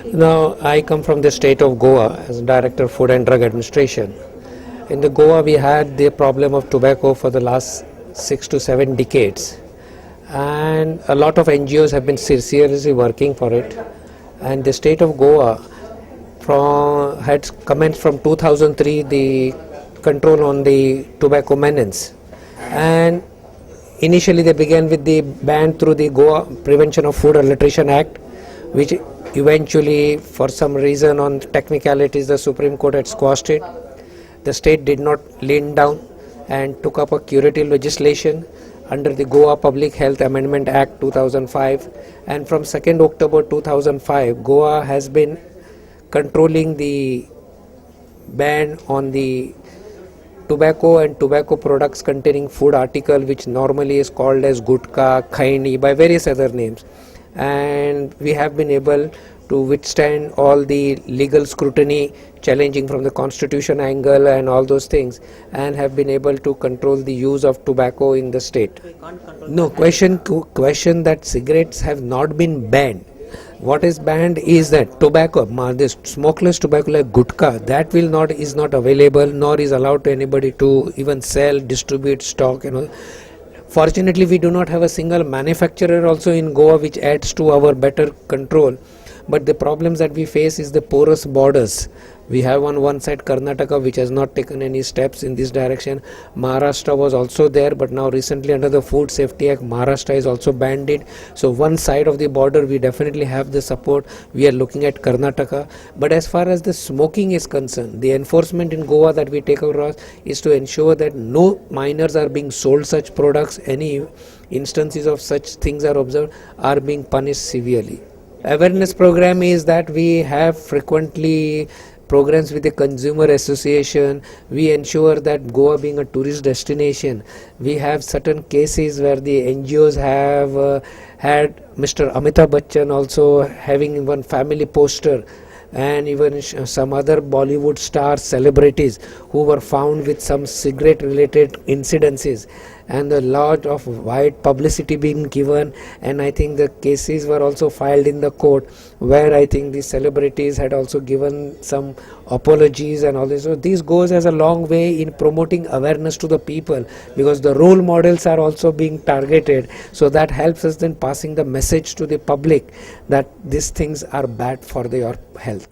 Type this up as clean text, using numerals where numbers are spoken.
Now, I come from the state of Goa as Director of Food and Drug Administration. In the Goa, we had the problem of tobacco for the last 6 to 7 decades, and a lot of NGOs have been seriously working for it. And the state of Goa had commenced from 2003 the control on the tobacco menace, and initially they began with the ban through the Goa Prevention of Food Adulteration Act, which eventually, for some reason on technicalities, the Supreme Court had squashed it. The state did not lean down and took up a curative legislation under the Goa Public Health Amendment Act 2005, and from 2nd October 2005, Goa has been controlling the ban on the tobacco and tobacco products containing food article, which normally is called as gutka, khaini, by various other names. And we have been able to withstand all the legal scrutiny, challenging from the constitution angle and all those things, and have been able to control the use of tobacco in the state. No question that cigarettes have not been banned. What is banned is that tobacco, this smokeless tobacco like gutka, that is not available, nor is allowed to anybody to even sell, distribute, stock, Fortunately, we do not have a single manufacturer also in Goa, which adds to our better control. But the problems that we face is the porous borders. We have on one side Karnataka, which has not taken any steps in this direction. Maharashtra was also there, but now recently under the Food Safety Act, Maharashtra is also banned it. So one side of the border, we definitely have the support. We are looking at Karnataka. But as far as the smoking is concerned, the enforcement in Goa that we take across is to ensure that no minors are being sold such products. Any instances of such things are observed are being punished severely. Awareness program is that we have frequently programs with the consumer association. We ensure that Goa being a tourist destination, we have certain cases where the NGOs have had Mr. Amitabh Bachchan also having one family poster, and even some other Bollywood stars, celebrities who were found with some cigarette related incidences, and a lot of wide publicity being given, and I think the cases were also filed in the court where I think the celebrities had also given some apologies and all this. So this goes as a long way in promoting awareness to the people, because the role models are also being targeted, so that helps us then passing the message to the public that these things are bad for your health.